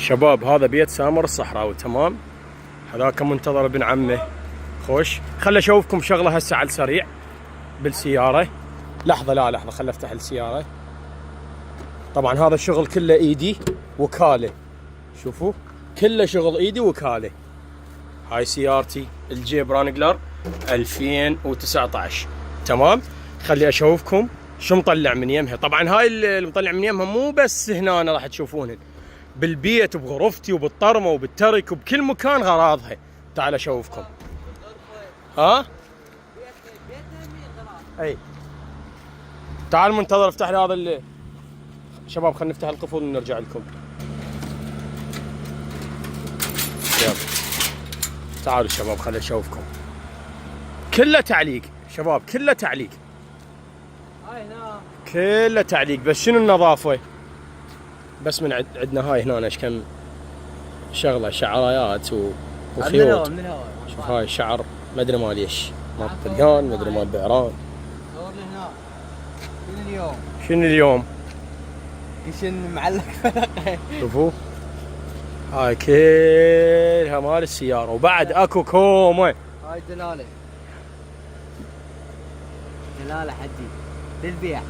شباب هذا بيت سامر الصحراوي تمام. هذاك منتظر ابن عمه. خوش خل اشوفكم شغله هسه على السريع بالسياره. لحظه لا لحظه خل افتح السياره. طبعا هذا الشغل كله ايدي وكاله. شوفوا كله شغل ايدي وكاله. هاي سيارتي الجيب رانجلر 2019 تمام. خلي اشوفكم شو مطلع من يمها. طبعا هاي اللي مطلع من يمها مو بس هنا أنا راح تشوفونهن بالبيت وبغرفتي وبالطرمه وبالترك وبكل مكان غراضها. تعال اشوفكم. ها اي تعال منتظر افتح لي هذا اللي شباب. خلينا نفتح القفل ونرجع لكم. يلا تعالوا شباب خلينا اشوفكم. كله تعليق شباب كله تعليق. هاي هنا كله تعليق بس شنو النظافه. بس من عندنا هاي هنا ايش كم شغله شعرايات وخيوط. من الهواء شوف هاي شعر ما ادري مال ايش مال طليان ما ادري مال بعران. صور لي هنا. شنو اليوم؟ شنو اليوم؟ كشن معلق فلقه. شوفوا هاي كلها مال السياره وبعد اكو كومه. هاي دلاله. دلاله حدي للبيع.